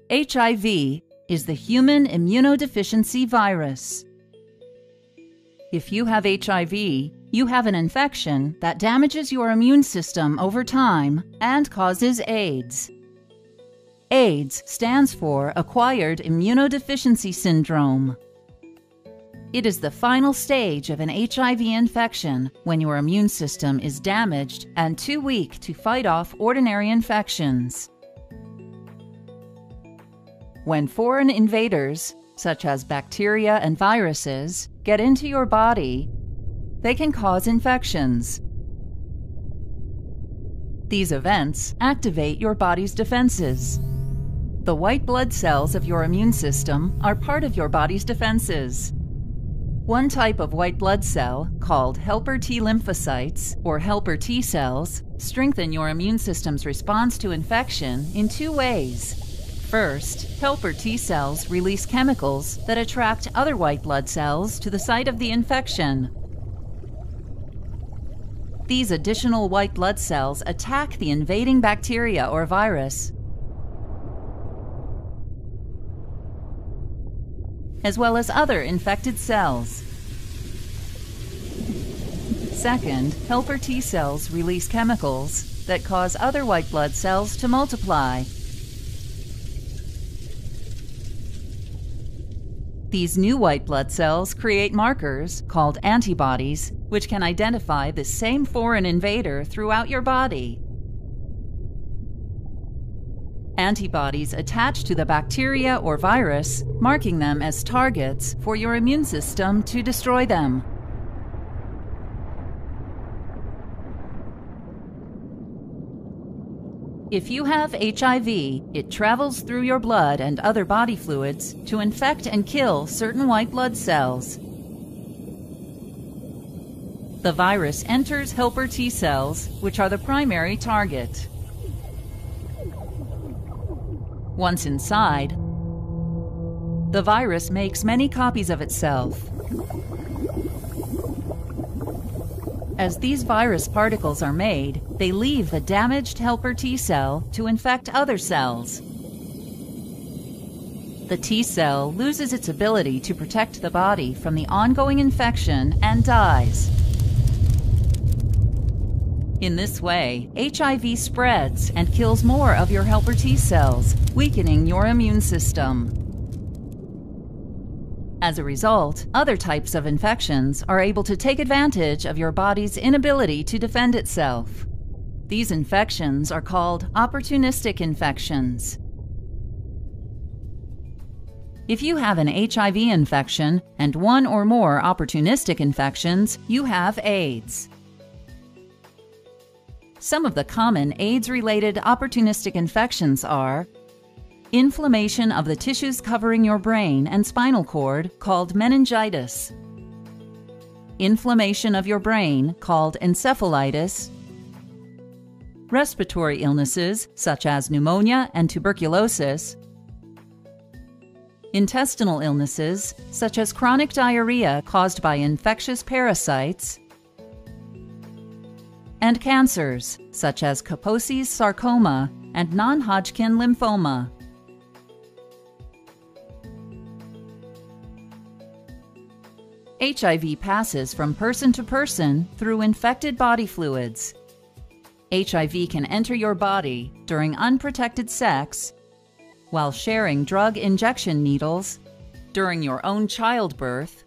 HIV is the human immunodeficiency virus. If you have HIV, you have an infection that damages your immune system over time and causes AIDS. AIDS stands for Acquired Immunodeficiency Syndrome. It is the final stage of an HIV infection when your immune system is damaged and too weak to fight off ordinary infections. When foreign invaders, such as bacteria and viruses, get into your body, they can cause infections. These events activate your body's defenses. The white blood cells of your immune system are part of your body's defenses. One type of white blood cell, called helper T lymphocytes, or helper T cells, strengthen your immune system's response to infection in two ways. First, helper T cells release chemicals that attract other white blood cells to the site of the infection. These additional white blood cells attack the invading bacteria or virus, as well as other infected cells. Second, helper T cells release chemicals that cause other white blood cells to multiply. These new white blood cells create markers, called antibodies, which can identify the same foreign invader throughout your body. Antibodies attach to the bacteria or virus, marking them as targets for your immune system to destroy them. If you have HIV, it travels through your blood and other body fluids to infect and kill certain white blood cells. The virus enters helper T cells, which are the primary target. Once inside, the virus makes many copies of itself. As these virus particles are made, they leave the damaged helper T cell to infect other cells. The T cell loses its ability to protect the body from the ongoing infection and dies. In this way, HIV spreads and kills more of your helper T cells, weakening your immune system. As a result, other types of infections are able to take advantage of your body's inability to defend itself. These infections are called opportunistic infections. If you have an HIV infection and one or more opportunistic infections, you have AIDS. Some of the common AIDS-related opportunistic infections are inflammation of the tissues covering your brain and spinal cord, called meningitis, inflammation of your brain, called encephalitis, respiratory illnesses, such as pneumonia and tuberculosis, intestinal illnesses, such as chronic diarrhea caused by infectious parasites, and cancers, such as Kaposi's sarcoma and non-Hodgkin lymphoma. HIV passes from person to person through infected body fluids. HIV can enter your body during unprotected sex, while sharing drug injection needles, during your own childbirth,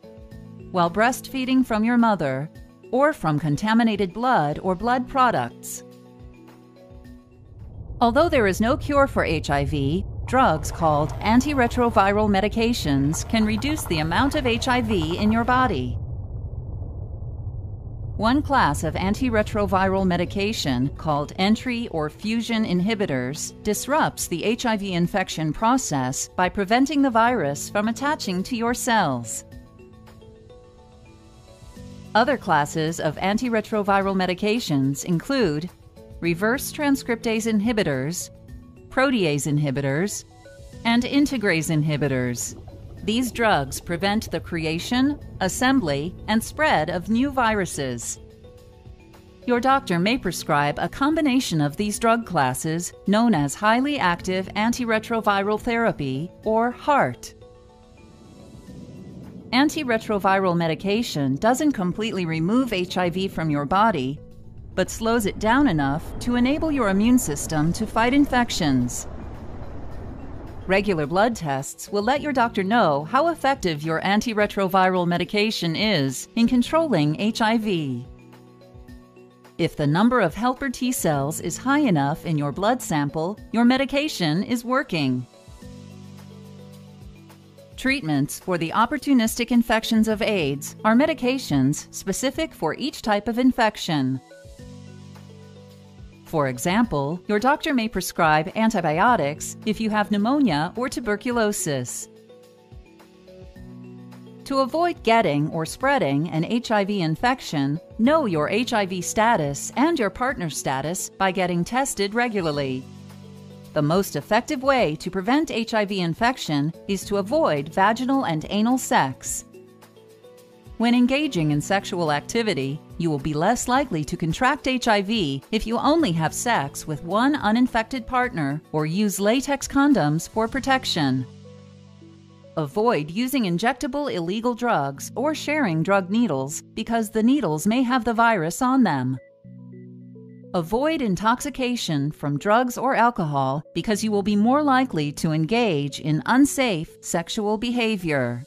while breastfeeding from your mother, or from contaminated blood or blood products. Although there is no cure for HIV, drugs called antiretroviral medications can reduce the amount of HIV in your body. One class of antiretroviral medication, called entry or fusion inhibitors, disrupts the HIV infection process by preventing the virus from attaching to your cells. Other classes of antiretroviral medications include reverse transcriptase inhibitors, protease inhibitors, and integrase inhibitors. These drugs prevent the creation, assembly, and spread of new viruses. Your doctor may prescribe a combination of these drug classes known as highly active antiretroviral therapy, or HAART. Antiretroviral medication doesn't completely remove HIV from your body, but slows it down enough to enable your immune system to fight infections. Regular blood tests will let your doctor know how effective your antiretroviral medication is in controlling HIV. If the number of helper T cells is high enough in your blood sample, your medication is working. Treatments for the opportunistic infections of AIDS are medications specific for each type of infection. For example, your doctor may prescribe antibiotics if you have pneumonia or tuberculosis. To avoid getting or spreading an HIV infection, know your HIV status and your partner's status by getting tested regularly. The most effective way to prevent HIV infection is to avoid vaginal and anal sex. When engaging in sexual activity, you will be less likely to contract HIV if you only have sex with one uninfected partner or use latex condoms for protection. Avoid using injectable illegal drugs or sharing drug needles because the needles may have the virus on them. Avoid intoxication from drugs or alcohol because you will be more likely to engage in unsafe sexual behavior.